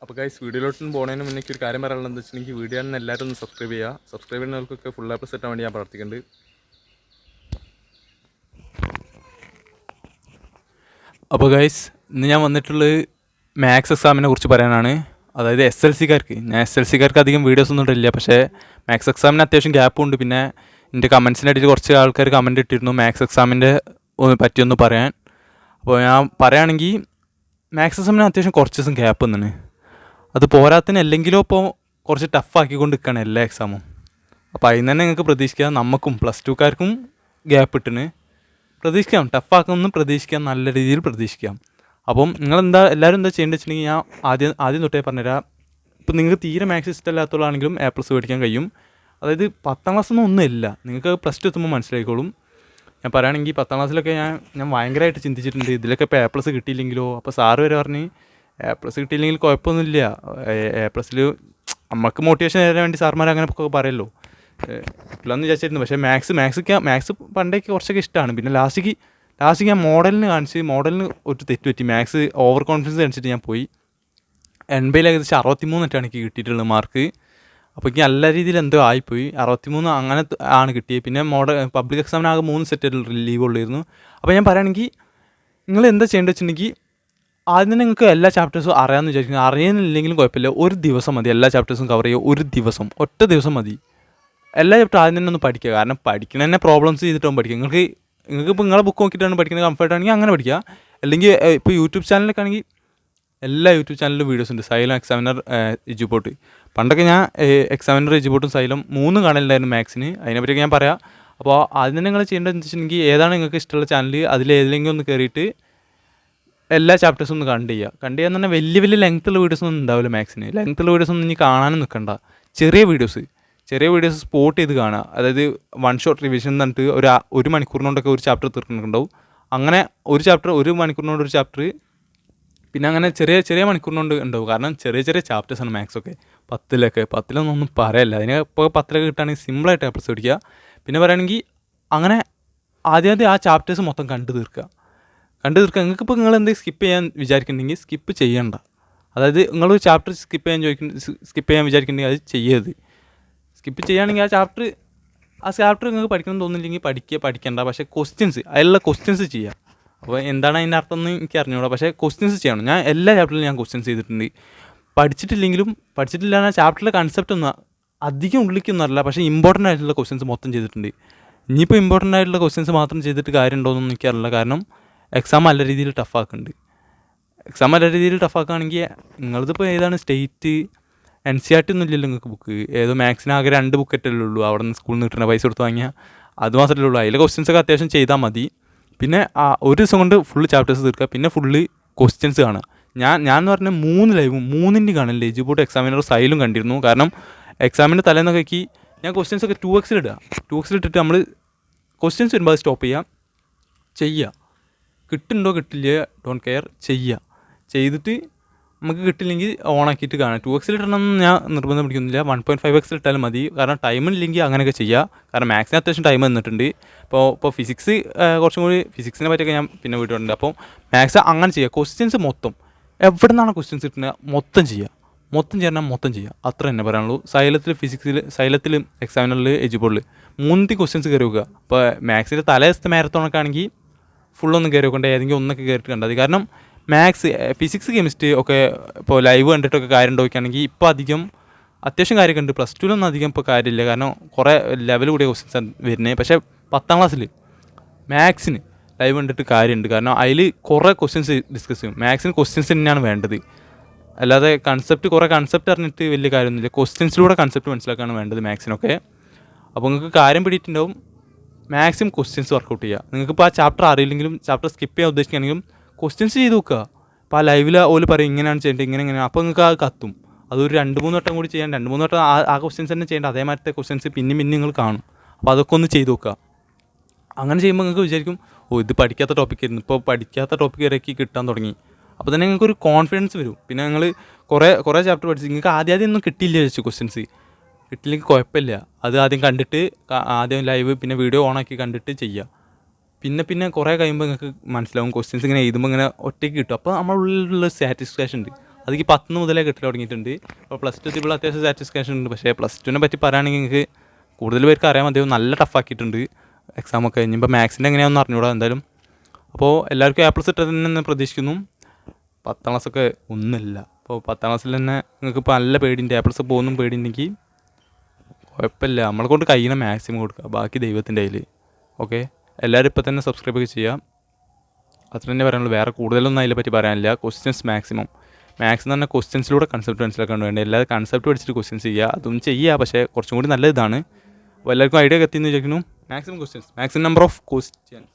അപ്പോൾ ഗൈസ് വീഡിയോയിലോട്ടൊന്നും പോകുന്നതിന് മുന്നേ ഒരു കാര്യം പറയാനുള്ളത് വെച്ചിട്ടുണ്ടെങ്കിൽ വീഡിയോ ആണ് എല്ലാവരും ഒന്ന് സബ്സ്ക്രൈബ് ചെയ്യുക. സബ്സ്ക്രൈബ് ചെയ്യുന്നവർക്കൊക്കെ ഫുൾ A+ കിട്ടാൻ വേണ്ടി ഞാൻ പ്രവർത്തിക്കുന്നുണ്ട്. അപ്പോൾ ഗൈസ് ഇന്ന് ഞാൻ വന്നിട്ടുള്ളത് മാത്സ് എക്സാമിനെ കുറിച്ച് പറയാനാണ്. അതായത് SLCക്കാർക്ക് അധികം വീഡിയോസ് ഒന്നും ഇട്ടില്ല. പക്ഷേ മാത്സ് എക്സാമിന് അത്യാവശ്യം ഗ്യാപ്പും ഉണ്ട്. പിന്നെ എൻ്റെ കമൻസിനായിട്ട് കുറച്ച് ആൾക്കാർ കമൻറ്റ് ഇട്ടിരുന്നു മാത്സ് എക്സാമിൻ്റെ പറ്റിയൊന്ന് പറയാൻ. അപ്പോൾ ഞാൻ പറയുകയാണെങ്കിൽ മാത്സ് എക്സാമിന് അത്യാവശ്യം കുറച്ച് ദിവസം ഗ്യാപ്പ് തന്നെയാണ്. അത് പോരാത്തിന് അല്ലെങ്കിലും ഇപ്പോൾ കുറച്ച് ടഫാക്കിക്കൊണ്ട് നിൽക്കുകയാണ് എല്ലാ എക്സാമും. അപ്പോൾ അതിന് തന്നെ നിങ്ങൾക്ക് പ്രതീക്ഷിക്കാം, നമുക്കും +2കാർക്കും ഗ്യാപ്പ് ഇട്ടിന് പ്രതീക്ഷിക്കാം, ടഫാക്കുമെന്ന് പ്രതീക്ഷിക്കാം, നല്ല രീതിയിൽ പ്രതീക്ഷിക്കാം. അപ്പം എല്ലാവരും എന്താ ചെയ്യേണ്ടത് വെച്ചിട്ടുണ്ടെങ്കിൽ ഞാൻ ആദ്യം തൊട്ടേ പറഞ്ഞുതരാം. ഇപ്പം നിങ്ങൾക്ക് തീരെ മാത്സ് ഇഷ്ടമില്ലാത്തവളാണെങ്കിലും A+ മേടിക്കാൻ കഴിയും. അതായത് 10ാം ക്ലാസ്സൊന്നും ഒന്നുമില്ല, നിങ്ങൾക്ക് +2 എത്തുമ്പോൾ മനസ്സിലായിക്കോളും. ഞാൻ പറയുകയാണെങ്കിൽ 10ാം ക്ലാസ്സിലൊക്കെ ഞാൻ ഭയങ്കരമായിട്ട് ചിന്തിച്ചിട്ടുണ്ട്, ഇതിലൊക്കെ ഇപ്പോൾ A+ കിട്ടിയില്ലെങ്കിലോ. അപ്പോൾ സാറ് വരെ പറഞ്ഞ് A+ കിട്ടിയില്ലെങ്കിൽ കുഴപ്പമൊന്നുമില്ല, A+ൽ നമുക്ക് മോട്ടിവേഷൻ തരാൻ വേണ്ടി സാർമാർ അങ്ങനെ ഒക്കെ പറയുമല്ലോ, ഇല്ലയെന്ന് വിചാരിച്ചിരുന്നു. പക്ഷേ മാത്സ് പണ്ടേക്ക് കുറച്ചൊക്കെ ഇഷ്ടമാണ്. പിന്നെ ലാസ്റ്റ് ഞാൻ മോഡലിന് ഒരു തെറ്റ് പറ്റി. മാത്സ് ഓവർ കോൺഫിഡൻസ് കാണിച്ചിട്ട് ഞാൻ പോയി 80 ഏകദേശം 63 എനിക്ക് കിട്ടിയിട്ടുള്ളത് മാർക്ക്. അപ്പോൾ എനിക്ക് നല്ല രീതിയിൽ എന്തോ ആയിപ്പോയി. 63 അങ്ങനെ ആണ് കിട്ടിയത്. പിന്നെ പബ്ലിക് എക്സാമിന് ആകെ 3 സെറ്റ് ലീവ് ഉള്ളായിരുന്നു. അപ്പോൾ ഞാൻ പറയുകയാണെങ്കിൽ നിങ്ങൾ എന്താ ചെയ്യേണ്ടത് വെച്ചിട്ടുണ്ടെങ്കിൽ ആദ്യം തന്നെ നിങ്ങൾക്ക് എല്ലാ ചാപ്റ്റേഴ്സും അറിയാമെന്ന് വിചാരിക്കുന്നത്. അറിയുന്നില്ലെങ്കിലും കുഴപ്പമില്ല, ഒരു ദിവസം മതി എല്ലാ ചാപ്റ്റേഴ്സും കവർ ചെയ്യുക. ഒറ്റ ദിവസം മതി എല്ലാ ചാപ്റ്റർ ആദ്യം തന്നെ ഒന്ന് പഠിക്കുക. കാരണം പഠിക്കണ തന്നെ പ്രോബ്ലംസ് ചെയ്തിട്ടാവും പഠിക്കുക. നിങ്ങൾക്ക് ഇപ്പോൾ നിങ്ങളെ ബുക്ക് നോക്കിയിട്ടാണ് പഠിക്കുന്നത് കംഫർട്ടാണെങ്കിൽ അങ്ങനെ പഠിക്കുക. അല്ലെങ്കിൽ ഇപ്പോൾ യൂട്യൂബ് ചാനലൊക്കെ ആണെങ്കിൽ എല്ലാ യൂട്യൂബ് ചാനലിലും വീഡിയോസ് ഉണ്ട്. Xylem, examiner, Eduport. പണ്ടൊക്കെ ഞാൻ എക്സാമിനർ, എജുപോർട്ടും സൈലം 3 കാണലുണ്ടായിരുന്നു മാത്സിന്. അതിനെപ്പറ്റിയൊക്കെ ഞാൻ പറയാം. അപ്പോൾ ആദ്യം തന്നെ നിങ്ങൾ ചെയ്യേണ്ടതെന്ന് വെച്ചിട്ടുണ്ടെങ്കിൽ ഏതാണ് നിങ്ങൾക്ക് ഇഷ്ടമുള്ള ചാനൽ അതിലേതെങ്കിലും ഒന്ന് കയറിയിട്ട് എല്ലാ ചാപ്റ്റേഴ്സും ഒന്ന് കണ്ട് ചെയ്യുക എന്ന് പറഞ്ഞാൽ വലിയ ലെങ്ത്തുള്ള വീഡിയോസൊന്നും ഉണ്ടാവില്ല മാത്സിന്. ലെങ്ത്തുള്ള വീഡിയോസൊന്നും ഇനി കാണാനും നിൽക്കണ്ട. ചെറിയ വീഡിയോസ് സ്പോട്ട് ചെയ്ത് കാണുക. അതായത് 1 ഷോട്ട് റിവിഷൻ എന്ന് പറഞ്ഞിട്ട് ഒരു മണിക്കൂറിനോണ്ടൊക്കെ ഒരു ചാപ്റ്റർ തീർക്കുന്നുണ്ടാവും. അങ്ങനെ ഒരു ചാപ്റ്റർ 1 മണിക്കൂറിനോട് ഒരു ചാപ്റ്റർ, പിന്നെ അങ്ങനെ ചെറിയ മണിക്കൂറിനോണ്ട് ഉണ്ടാവും. കാരണം ചെറിയ ചാപ്റ്റേഴ്സാണ് മാത്സൊക്കെ. 10ലൊന്നും പറയല്ല. അതിന് ഇപ്പോൾ 10ലൊക്കെ കിട്ടുകയാണെങ്കിൽ സിമ്പിളായിട്ട് A+ പഠിക്കുക. പിന്നെ പറയുകയാണെങ്കിൽ അങ്ങനെ ആദ്യം ആ ചാപ്റ്റേഴ്സ് മൊത്തം കണ്ടു തീർക്കുക. നിങ്ങൾക്കിപ്പോൾ നിങ്ങൾ എന്തെങ്കിലും സ്കിപ്പ് ചെയ്യാൻ വിചാരിക്കുന്നുണ്ടെങ്കിൽ സ്കിപ്പ് ചെയ്യണ്ട. അതായത് നിങ്ങളൊരു ചാപ്റ്റർ സ്കിപ്പ് ചെയ്യാൻ വിചാരിക്കുന്നുണ്ടെങ്കിൽ അത് ചെയ്യരുത്. സ്കിപ്പ് ചെയ്യുകയാണെങ്കിൽ ആ ചാപ്റ്റർ നിങ്ങൾക്ക് പഠിക്കണം തോന്നില്ലെങ്കിൽ പഠിക്കണ്ട. പക്ഷേ അതിലുള്ള ക്വസ്റ്റ്യൻസ് ചെയ്യുക. അപ്പോൾ എന്താണ് അതിൻ്റെ അർത്ഥം എന്ന് എനിക്ക് അറിഞ്ഞൂടാ. പക്ഷേ ക്വസ്റ്റ്യൻസ് ചെയ്യണം. ഞാൻ എല്ലാ ചാപ്റ്ററിലും ഞാൻ ക്വസ്റ്റ്യൻസ് ചെയ്തിട്ടുണ്ട്. പഠിച്ചിട്ടില്ല എന്നാൽ ചാപ്റ്ററിലെ കൺസെപ്റ്റ് ഒന്നും അധികം ഉള്ളിലേക്കൊന്നും അറിയില്ല. പക്ഷേ ഇമ്പോർട്ടൻ്റ് ആയിട്ടുള്ള ക്വസ്റ്റ്യൻസ് മൊത്തം ചെയ്തിട്ടുണ്ട്. ഇനിയിപ്പോൾ ഇമ്പോർട്ടൻ്റ് ആയിട്ടുള്ള ക്വസ്റ്റ്യൻസ് മാത്രം ചെയ്തിട്ട് കാര്യമുണ്ടോയെന്നൊന്നും എനിക്കറിയില്ല. കാരണം എക്സാം നല്ല രീതിയിൽ ടഫാക്കുന്നുണ്ട്. ടഫാക്കുകയാണെങ്കിൽ നിങ്ങളതിപ്പോൾ ഏതാണ് സ്റ്റേറ്റ് NCERT ഒന്നും ഇല്ലല്ലോ നിങ്ങൾക്ക് ബുക്ക്. ഏതോ മാത്സിന് ആകെ 2 ബുക്കറ്റല്ലേ ഉള്ളൂ. അവിടെ നിന്ന് സ്കൂളിൽ നിന്ന് കിട്ടുന്ന പൈസ കൊടുത്ത് വാങ്ങിയാൽ അത് മാത്രമല്ലേ ഉള്ളൂ. അതിലെ ക്വസ്റ്റ്യൻസൊക്കെ അത്യാവശ്യം ചെയ്താൽ മതി. പിന്നെ ഒരു ദിവസം കൊണ്ട് ഫുള്ള് ചാപ്റ്റേഴ്സ് തീർക്കുക. പിന്നെ ഫുള്ള് ക്വസ്റ്റ്യൻസ് കാണുക. ഞാൻ എന്ന് പറഞ്ഞാൽ 3 ലൈവും 3 കാണില്ല. എജുപോർട്ട്, എക്സാമിനർ, സൈലും കണ്ടിരുന്നു. കാരണം എക്സാമിൻ്റെ തലേന്നൊക്കെ ഞാൻ ക്വസ്റ്റ്യൻസൊക്കെ 2x ഇടുക. 2x ഇട്ടിട്ട് നമ്മൾ ക്വസ്റ്റ്യൻസ് വരുമ്പോൾ അത് സ്റ്റോപ്പ് ചെയ്യുക. കിട്ടുന്നുണ്ടോ കിട്ടില്ല ഡോണ്ട് കെയർ, ചെയ്തിട്ട് നമുക്ക് കിട്ടില്ലെങ്കിൽ ഓണാക്കിയിട്ട് കാണാം. 2x ഇടണമെന്ന് ഞാൻ നിർബന്ധം പിടിക്കുന്നില്ല. 1.5x ഇട്ടാലും മതി. കാരണം ടൈമില്ലെങ്കിൽ അങ്ങനെയൊക്കെ ചെയ്യുക. കാരണം മാത്സിന് അത്യാവശ്യം ടൈം തന്നിട്ടുണ്ട്. ഇപ്പോൾ ഫിസിക്സ് കുറച്ചും കൂടി ഫിസിക്സിനെ പറ്റിയൊക്കെ ഞാൻ പിന്നെ വീട്ടിലുണ്ട്. അപ്പോൾ മാത്സ് അങ്ങനെ ചെയ്യുക. ക്വസ്റ്റ്യൻസ് മൊത്തം എവിടെ നിന്നാണ് ക്വസ്റ്റ്യൻസ് കിട്ടുന്നത് മൊത്തം ചെയ്യുക. അത്ര തന്നെ പറയാനുള്ളൂ. സൈലത്തിലും എക്സാമിനറിൽ, എജുപോർട്ടിൽ 3 ക്വസ്റ്റ്യൻസ് കയറി വെക്കുക. ഇപ്പോൾ മാത്സിൻ്റെ തലേദിവസത്തെ മാരത്തോണൊക്കെ ആണെങ്കിൽ ഫുള്ളൊന്നും കയറി വെക്കണ്ട, ഏതെങ്കിലും ഒന്നൊക്കെ കയറിയിട്ട് കണ്ടാൽ മതി. കാരണം ഫിസിക്സ്, കെമിസ്ട്രി ഒക്കെ ഇപ്പോൾ ലൈവ് കണ്ടിട്ടൊക്കെ കാര്യം നോക്കുകയാണെങ്കിൽ ഇപ്പോൾ അത്യാവശ്യം കാര്യമൊക്കെ ഉണ്ട്. +2ലൊന്നും അധികം ഇപ്പോൾ കാര്യമില്ല. കാരണം കുറേ ലെവൽ കൂടിയ ക്വസ്റ്റ്യൻസ് വരുന്നത്. പക്ഷേ 10ാം ക്ലാസ്സിൽ മാത്സിന് ലൈവ് കണ്ടിട്ട് കാര്യമുണ്ട്. കാരണം അതിൽ കുറേ ക്വസ്റ്റ്യൻസ് ഡിസ്കസ് ചെയ്യും. മാത്സിന് ക്വസ്റ്റ്യൻസ് തന്നെയാണ് വേണ്ടത്. അല്ലാതെ കുറേ കൺസെപ്റ്റ് അറിഞ്ഞിട്ട് വലിയ കാര്യമൊന്നുമില്ല. ക്വസ്റ്റ്യൻസിലൂടെ കൺസെപ്റ്റ് മനസ്സിലാക്കാനാണ് വേണ്ടത് മാത്സിനൊക്കെ. അപ്പോൾ നിങ്ങൾക്ക് കാര്യം പിടിയിട്ടുണ്ടാവും. മാക്സിമം ക്വസ്റ്റ്യൻസ് വർക്കൗട്ട് ചെയ്യുക. നിങ്ങൾക്കിപ്പോൾ ആ ചാപ്റ്റർ അറിയില്ലെങ്കിലും ചാപ്റ്റർ സ്കിപ്പ് ചെയ്യാൻ ഉദ്ദേശിക്കുകയാണെങ്കിലും ക്വസ്റ്റ്യൻസ് ചെയ്ത് നോക്കുക. അപ്പോൾ ആ ലൈവിൽ ഓല് പറയും ഇങ്ങനെയാണ് ചെയ്യേണ്ടത്, ഇങ്ങനെ. അപ്പോൾ നിങ്ങൾക്ക് അത് കത്തും. അതൊരു 2-3 വട്ടം കൂടി ചെയ്യാൻ 2-3 വട്ടം ആ ക്വസ്റ്റ്യൻസ് തന്നെ ചെയ്യേണ്ട. അതേമാതിരത്തെ ക്വസ്റ്റ്യൻസ് പിന്നെ നിങ്ങൾ കാണും. അപ്പോൾ അതൊക്കെ ഒന്ന് ചെയ്ത് നോക്കുക. അങ്ങനെ ചെയ്യുമ്പോൾ നിങ്ങൾക്ക് വിചാരിക്കും ഇത് പഠിക്കാത്ത ടോപ്പിക്കായിരുന്നു, ഇപ്പോൾ പഠിക്കാത്ത ടോപ്പിക്ക് വരെയൊക്കെ കിട്ടാൻ തുടങ്ങി. അപ്പോൾ തന്നെ നിങ്ങൾക്കൊരു കോൺഫിഡൻസ് വരും. പിന്നെ നിങ്ങൾ കുറേ ചാപ്റ്റർ പഠിച്ച് നിങ്ങൾക്ക് ആദ്യം ഒന്നും കിട്ടിയില്ല വെച്ചു ക്വസ്റ്റ്യൻസ് കിട്ടില്ലെങ്കിൽ കുഴപ്പമില്ല. അത് ആദ്യം കണ്ടിട്ട് ആദ്യം ലൈവ് പിന്നെ വീഡിയോ ഓണാക്കി കണ്ടിട്ട് ചെയ്യുക. പിന്നെ കുറേ കഴിയുമ്പോൾ നിങ്ങൾക്ക് മനസ്സിലാവും ക്വസ്റ്റ്യൻസ് ഇങ്ങനെ എഴുതുമ്പോൾ ഇങ്ങനെ ഒറ്റയ്ക്ക് കിട്ടും. അപ്പോൾ നമ്മുടെ ഉള്ളിലുള്ള സാറ്റിസ്ഫാക്ഷൻ ഉണ്ട്. അതിക്ക് 10 മുതലേ കിട്ടൽ തുടങ്ങിയിട്ടുണ്ട്. അപ്പോൾ പ്ലസ് ടു എത്തിയപ്പോൾ അത്യാവശ്യം സാറ്റിസ്ഫാക്ഷൻ ഉണ്ട്. പക്ഷേ പ്ലസ് ടുവിനെ പറ്റി പറയുകയാണെങ്കിൽ നിങ്ങൾക്ക് കൂടുതൽ പേർക്ക് അറിയാൻ മതിയാവും, നല്ല ടഫാക്കിയിട്ടുണ്ട് എക്സാമൊക്കെ. ഇനിയിപ്പോൾ മാത്സിൻ്റെ എങ്ങനെയാണെന്ന് അറിഞ്ഞൂടാ എന്തായാലും. അപ്പോൾ എല്ലാവർക്കും A+ ഇട്ടത് തന്നെ പ്രതീക്ഷിക്കുന്നു. 10ാം ക്ലാസ്സൊക്കെ ഒന്നുമില്ല. അപ്പോൾ 10ാം ക്ലാസ്സിൽ തന്നെ നിങ്ങൾക്ക് ഇപ്പോൾ നല്ല പേടിയുണ്ട്, A+ പോകുന്നും പേടിയുണ്ടെങ്കിൽ കുഴപ്പമില്ല, നമ്മളെ കൊണ്ട് കഴിയുന്ന മാക്സിമം കൊടുക്കുക, ബാക്കി ദൈവത്തിൻ്റെ കയ്യിൽ. ഓക്കെ, എല്ലാവരും ഇപ്പോൾ തന്നെ സബ്സ്ക്രൈബ് ഒക്കെ ചെയ്യാം. അത്ര തന്നെ പറയാനുള്ളൂ, വേറെ കൂടുതലൊന്നും അതിനെ പറ്റി പറയാനില്ല. ക്വസ്റ്റ്യൻസ് മാക്സിമം, മാത്സ് എന്ന് പറഞ്ഞാൽ ക്വസ്റ്റ്യൻസിലൂടെ കൺസെപ്റ്റ് മനസ്സിലാക്കാൻ വേണ്ടി എല്ലാ കൺസെപ്റ്റ് പഠിച്ചിട്ട് ക്വസ്റ്റ്യൻസ് ചെയ്യുക, അതും ചെയ്യുക. പക്ഷേ കുറച്ചും കൂടി നല്ല ഇതാണ്. അപ്പോൾ എല്ലാവർക്കും ഐഡിയ എത്തിയെന്ന് വിചാരിക്കുന്നു. Maximum questions, maximum number of questions.